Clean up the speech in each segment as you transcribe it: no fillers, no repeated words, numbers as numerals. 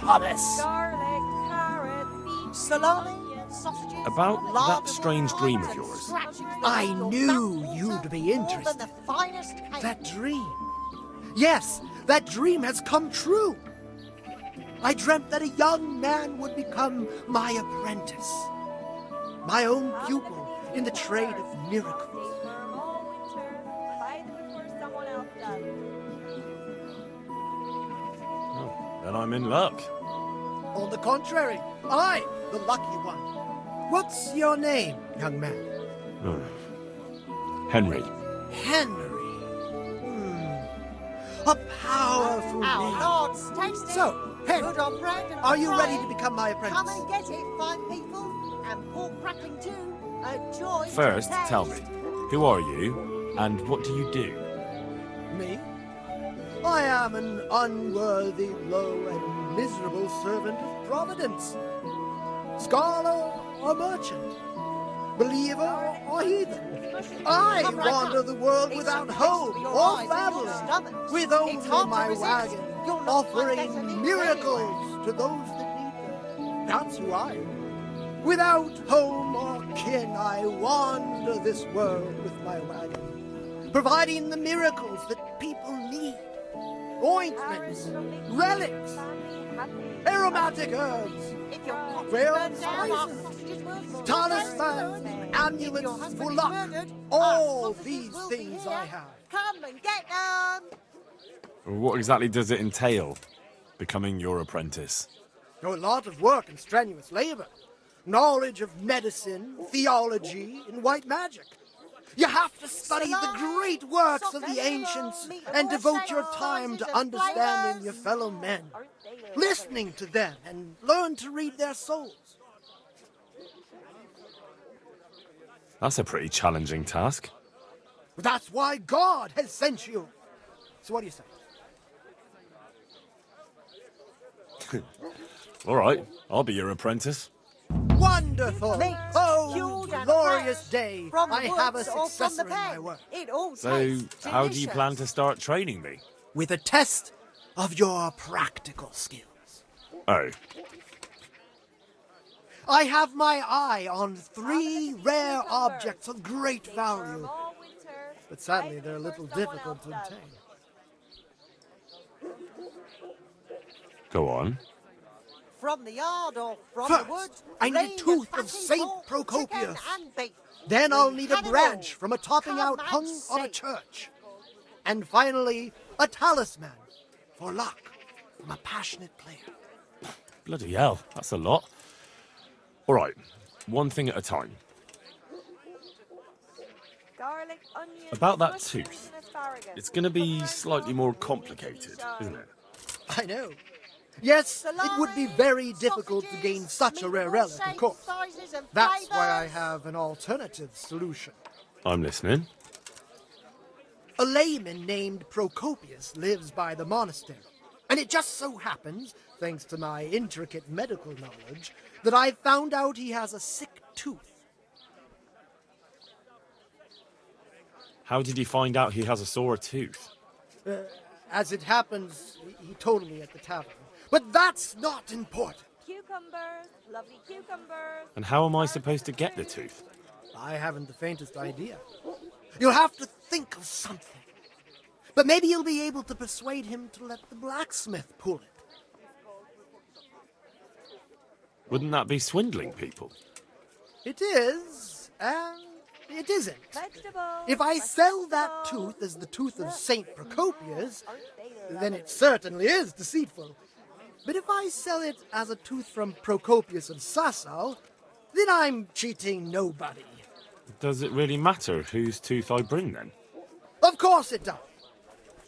hummus. Garlic, carrot, beef, Salami, sausages. About that lardon, strange dream of and yours. scratchings that I make your knew mouth you'd water be more interested. than the finest cake. That dream. Yes, that dream has come true. I dreamt that a young man would become my apprentice, my own pupil in the trade of miracles. stay firm all winter. Buy them before someone else does. Oh, then I'm in luck. On the contrary, I'm the lucky one. What's your name, young man? Henry. Henry. A powerful Our name. Lord's tasty. So, Henry, good on bread and are you fried. ready to become my apprentice? Come and get it, fine people. And pork crackling too. A joy to First, taste. tell me, who are you, and what do you do? Me? I am an unworthy, low, and miserable servant of Providence. Scholar or merchant, believer or heathen, I Come right wander up. the world It's without a home feast for your or eyes and your family, stomachs. with It's only hard to my resist. wagon, You'll not find better offering meat miracles to those that need them. That's who I am. Without home or kin, I wander this world with my wagon, providing the miracles that people need. Ointments, relics, aromatic herbs, If your coffee Well, burns down, our spices, sausages will fall. talismans, If your amulets husband for is luck. murdered, All our sausages these will be things here. I have. Come and get them. What exactly does it entail, becoming your apprentice? A lot of work and strenuous labor. Knowledge of medicine, theology, and white magic. You have to study the great works of the ancients and devote your time to understanding your fellow men, listening to them, and learn to read their souls. That's a pretty challenging task. That's why God has sent you. So what do you say? All right, I'll be your apprentice. Wonderful! Meat, Oh, cured and glorious fresh day! from the I have a woods or from successor the in my pen. work. It all So, tastes how do you plan to delicious. start training me? With a test of your practical skills. Oh, I have my eye on 3 rare objects of great value, All winter. but sadly they're a little difficult to obtain. go on. From the yard or from the First, woods. I need a range tooth of fatty Saint pork, Procopius. chicken and beef. Then I'll We need a had it branch all. from a topping Come out and hung on a see. church. And finally, a talisman for luck from a passionate player. Bloody hell, that's a lot. All right, one thing at a time. Garlic, onion, About that mushrooms, tooth. and asparagus. It's going to be slightly more complicated, isn't it? I know. Yes, it would be very difficult to gain such a rare relic, of course. That's why I have an alternative solution. I'm listening. A layman named Procopius lives by the monastery, and it just so happens, thanks to my intricate medical knowledge, that I found out he has a sick tooth. How did you find out he has a sore tooth? As it happens, he told me at the tavern. But that's not important. Cucumbers, lovely cucumbers. And how am I supposed to get the tooth? I haven't the faintest idea. You'll have to think of something. But maybe you'll be able to persuade him to let the blacksmith pull it. Wouldn't that be swindling people? It is, and it isn't. Vegetables. If I sell that tooth as the tooth of Saint Procopius, then it certainly is deceitful. But if I sell it as a tooth from Procopius of Sasau, then I'm cheating nobody. Does it really matter whose tooth I bring then? Of course it does.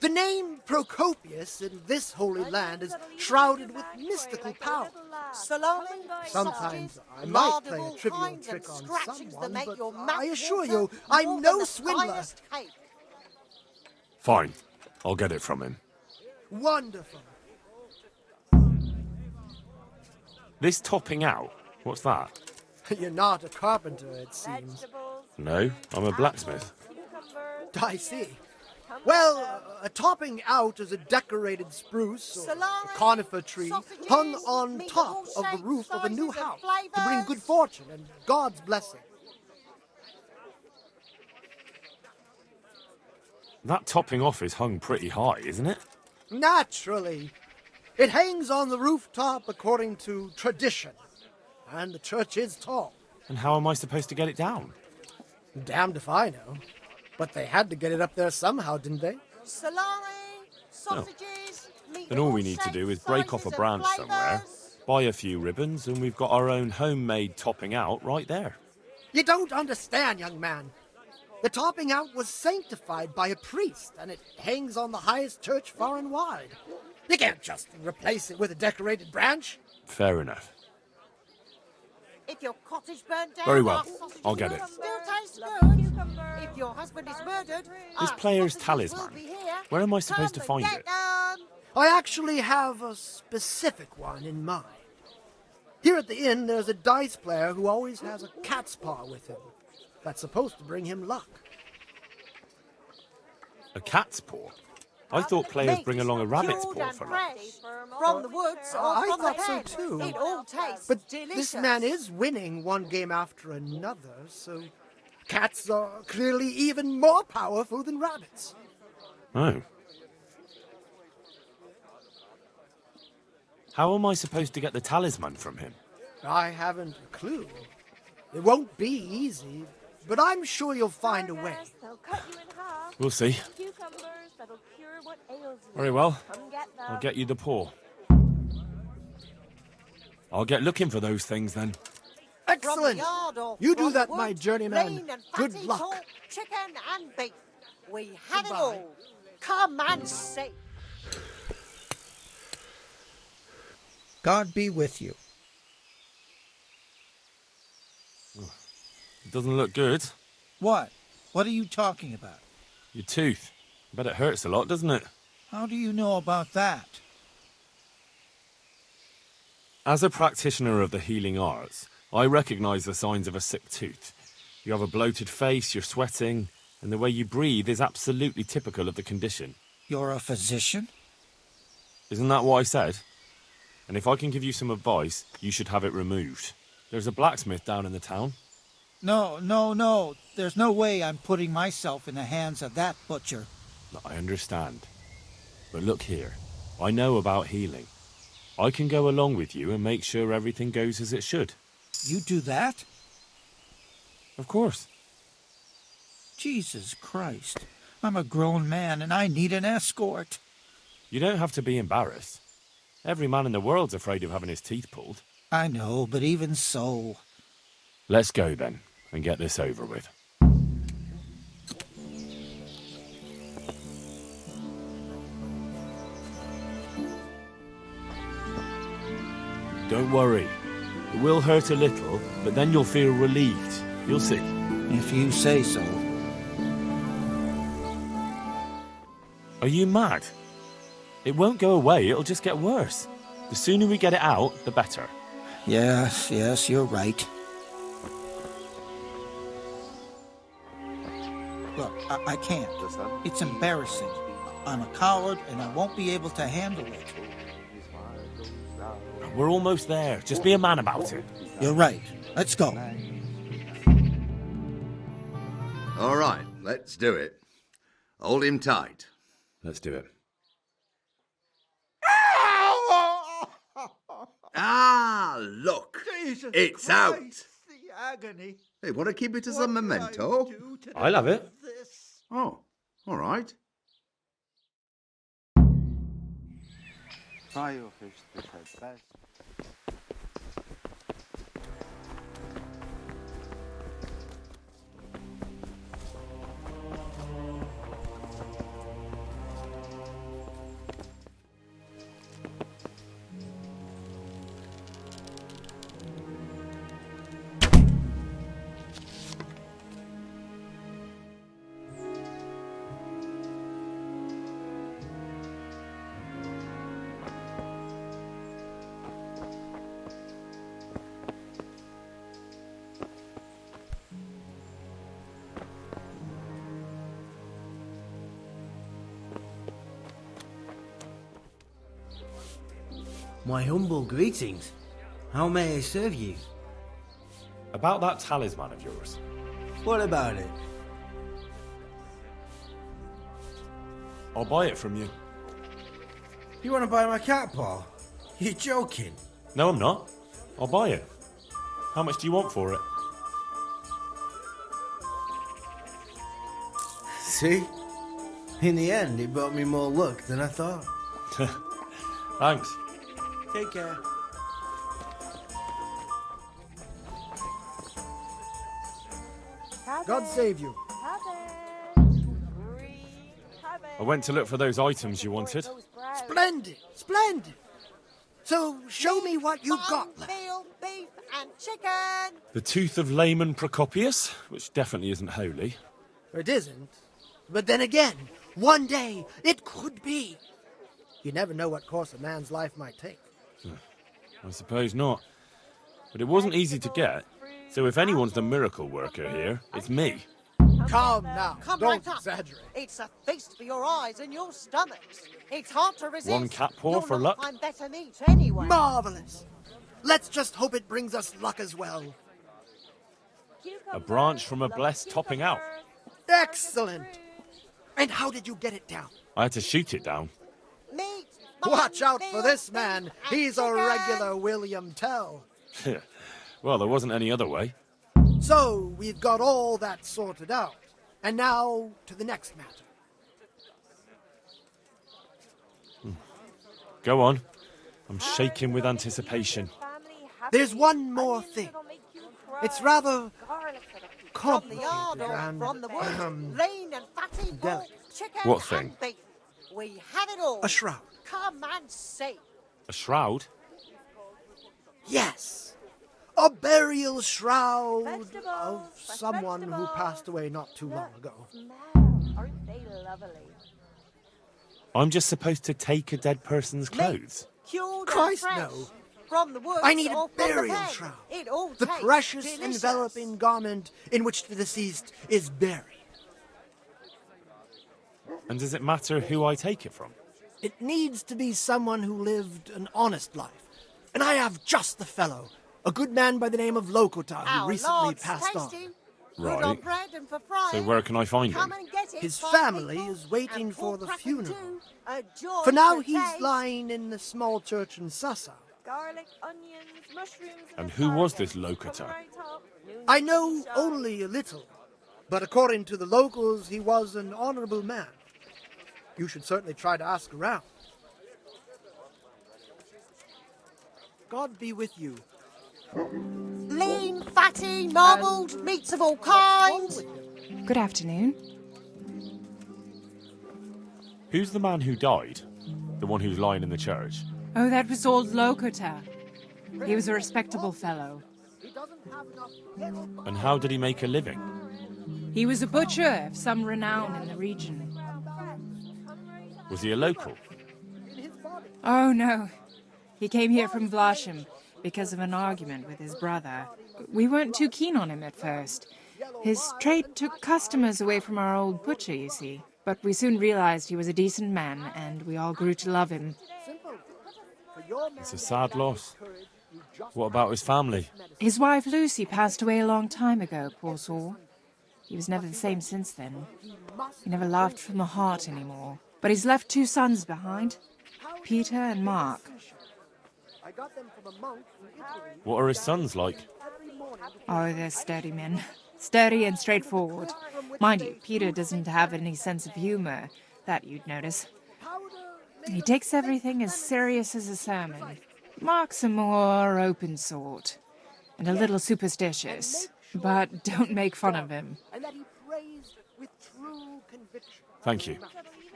The name Procopius in this holy land is shrouded with mystical power. Salami, Sometimes sausages, I might lard of play a all trivial kinds trick and on scratchings someone, that make but your mouth I assure water you, I'm more no than the swindler. finest cake. Fine, I'll get it from him. Wonderful. This topping out, what's that? You're not a carpenter, it seems. Vegetables. No, I'm a blacksmith. Cucumbers. I see. Well, topping out is a decorated spruce or a conifer tree hung on top of the roof of a new house to bring good fortune and God's blessing. That topping off is hung pretty high, isn't it? Naturally. It hangs on the rooftop according to tradition. And the church is tall. And how am I supposed to get it down? Damned if I know. But they had to get it up there somehow, didn't they? Salami, sausages, Then all we need to do is break off a branch somewhere, buy a few ribbons, and we've got our own homemade topping out right there. You don't understand, young man. The topping out was sanctified by a priest, and it hangs on the highest church far and wide. You can't just replace it with a decorated branch. Fair enough. If your cottage burnt down, Very well. our sausages I'll get it. will still taste good. If your husband is murdered, This our player's sausages talisman. will be here. Where am I supposed to Come find and it? get them. I actually have a specific one in mind. Here at the inn, there's a dice player who always has a cat's paw with him. That's supposed to bring him luck. A cat's paw? I thought players bring along a rabbit's Cured paw and for luck. fresh from the woods or I from thought the so pen. too. It all tastes But delicious. this man is winning one game after another, so cats are clearly even more powerful than rabbits. Oh. How am I supposed to get the talisman from him? I haven't a clue. It won't be easy, but I'm sure you'll find a way. They'll cut you in half. We'll see. Cucumbers that'll cure what ails you. Very well. Come get them. I'll get you the paw. I'll get looking for those things then. From the Excellent! yard or You do from that, the my woods, journeyman. lean and Good fatty luck. pork, chicken and beef. We have Goodbye. it all. Come and see. God be with you. It doesn't look good. What? What are you talking about? Your tooth. I bet it hurts a lot, doesn't it? How do you know about that? As a practitioner of the healing arts, I recognize the signs of a sick tooth. You have a bloated face, you're sweating, and the way you breathe is absolutely typical of the condition. You're a physician? Isn't that what I said? And if I can give you some advice, you should have it removed. There's a blacksmith down in the town. No. There's no way I'm putting myself in the hands of that butcher. I understand. But look here, I know about healing. I can go along with you and make sure everything goes as it should. You do that? Of course. Jesus Christ. I'm a grown man and I need an escort. You don't have to be embarrassed. Every man in the world's afraid of having his teeth pulled. I know, but even so. Let's go then, and get this over with. Don't worry. It will hurt a little, but then you'll feel relieved. You'll see. If you say so. Are you mad? It won't go away, it'll just get worse. The sooner we get it out, the better. Yes, you're right. Look, I can't. It's embarrassing. I'm a coward and I won't be able to handle it. We're almost there. Just be a man about it. You're right. Let's go. All right, let's do it. Hold him tight. Let's do it. Ah, look. Jesus It's Christ, out. The agony. Hey, want to keep it as a What memento? did I do to I'll have it. deserve this? Oh, all right. Try your fish stick at best. My humble greetings. How may I serve you? About that talisman of yours. What about it? I'll buy it from you. You want to buy my cat paw? You're joking. No, I'm not. I'll buy it. How much do you want for it? See? In the end, it brought me more luck than I thought. Thanks. Take care. God save you. I went to look for those items you wanted. Splendid, splendid. So show me what you've got left. Veal, beef, and chicken. The tooth of layman Procopius, which definitely isn't holy. It isn't. But then again, one day it could be. You never know what course a man's life might take. I suppose not. But it wasn't easy to get, so if anyone's the miracle worker here, it's me. Calm now. Come Don't right up. exaggerate. It's a feast for your eyes and your stomachs. It's hard to resist. One cat paw You'll for not luck? find better meat anyway. Marvelous. Let's just hope it brings us luck as well. A branch from a blessed topping out. Excellent. And how did you get it down? I had to shoot it down. Meat, Watch mutton, out for veal, this beef, man. and He's a chicken. regular William Tell. Well, there wasn't any other way. So, we've got all that sorted out. And now, to the next matter. Go on. I'm shaking with anticipation. There's one more thing. It's rather From the yard complicated or and from the woods, lean and fatty pork, delicate. chicken What thing? and beef. We have it all. a shroud. Come and see. A shroud? Yes. A burial shroud Vegetables, of fresh someone who vegetables. passed away not too long ago. Aren't they lovely? I'm just supposed to take a dead person's clothes. Cured Christ, and fresh. no. From the woods I need a or from the burial pen. shroud. It all The tastes precious delicious. enveloping garment in which the deceased is buried. And does it matter who I take it from? It needs to be someone who lived an honest life. And I have just the fellow. A good man by the name of Lokota who Our recently Lord's passed on. tasty. Right. Good on bread and for frying. So where can I find Come him? and get it, His fine family people, is waiting and for pork the crackling funeral. too. A joy For now, to he's taste. lying in the small church in Sassa. Garlic, onions, mushrooms, And a who was garden. this Lokota? Come right up. Noon I know shine. only a little, but according to the locals, he was an honorable man. You should certainly try to ask around. God be with you. Lean, fatty, marbled, meats of all kinds. Good afternoon. Who's the man who died? The one who's lying in the church? Oh, that was old Lokota. He was a respectable fellow. And how did he make a living? He was a butcher of some renown in the region. Was he a local? Oh, no. He came here from Vlashim because of an argument with his brother. We weren't too keen on him at first. His trade took customers away from our old butcher, you see. But we soon realized he was a decent man, and we all grew to love him. It's a sad loss. What about his family? His wife Lucy passed away a long time ago, poor soul. He was never the same since then. He never laughed from the heart anymore. But he's left 2 sons behind, Peter and Mark. I got them from a monk in Italy. What are his sons like? Oh, they're sturdy men. Sturdy and straightforward. Mind you, Peter doesn't have any sense of humor, that you'd notice. He takes everything as serious as a sermon. Mark's a more open sort, and a little superstitious. But don't make fun of him. And that he prays with true conviction. Thank you.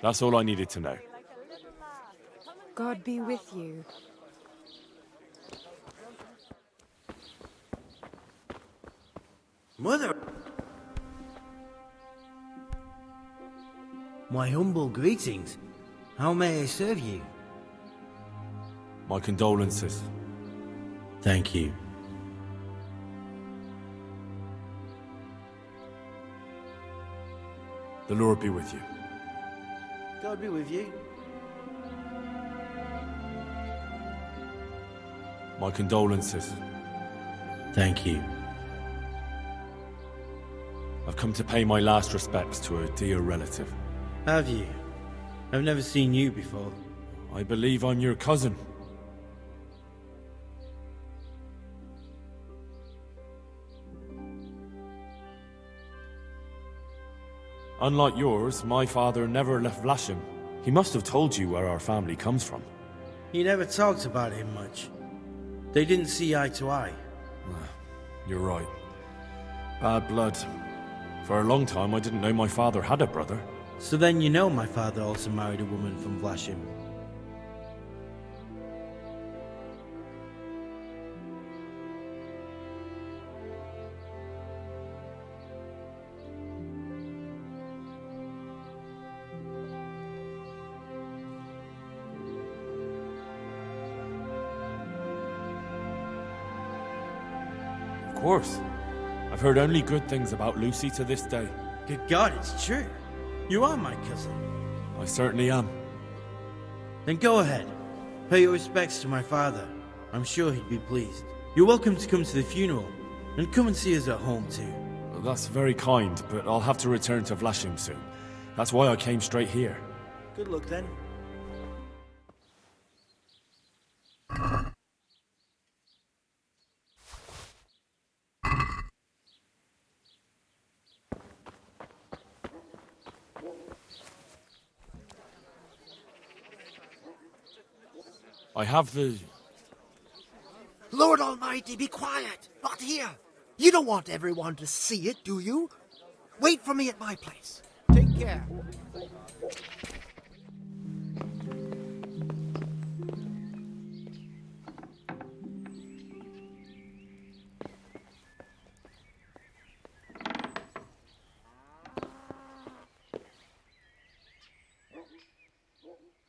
That's all I needed to know. God be with you. Mother! My humble greetings. How may I serve you? My condolences. Thank you. The Lord be with you. God be with you. My condolences. Thank you. I've come to pay my last respects to a dear relative. Have you? I've never seen you before. I believe I'm your cousin. Unlike yours, my father never left Vlashim. He must have told you where our family comes from. He never talked about him much. They didn't see eye to eye. You're right. Bad blood. For a long time, I didn't know my father had a brother. So then you know my father also married a woman from Vlashim. Of course. I've heard only good things about Lucy to this day. Good God, it's true. You are my cousin. I certainly am. Then go ahead. Pay your respects to my father. I'm sure he'd be pleased. You're welcome to come to the funeral, and come and see us at home too. That's very kind, but I'll have to return to Vlashim soon. That's why I came straight here. Good luck then. I have the... Lord Almighty, be quiet! Not here! You don't want everyone to see it, do you? Wait for me at my place. Take care.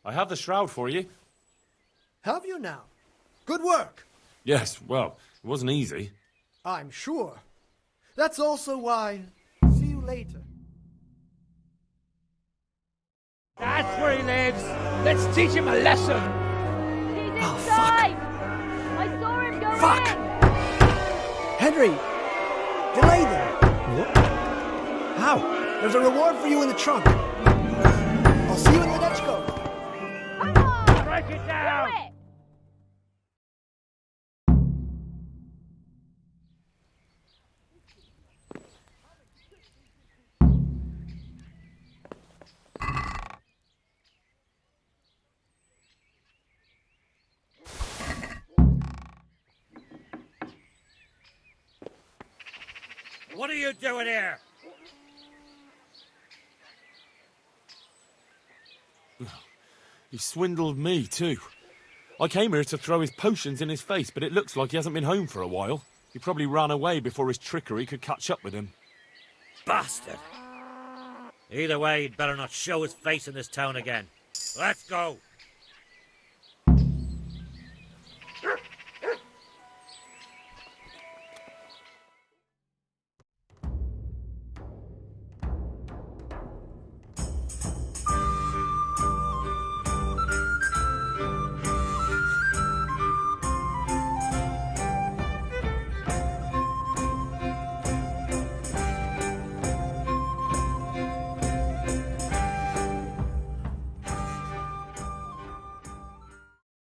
I have the shroud for you. Have you now? Good work. Yes, well, it wasn't easy. I'm sure. That's also why. See you later. That's where he lives. Let's teach him a lesson. He's Oh, inside. I saw him go Fuck! in. Henry! Delay them! How? There's a reward for you in the trunk. I'll see you in the next go. Come on. Break it down. Do it. What are you doing here? He swindled me, too. I came here to throw his potions in his face, but it looks like he hasn't been home for a while. He probably ran away before his trickery could catch up with him. Bastard. Either way, he'd better not show his face in this town again. Let's go.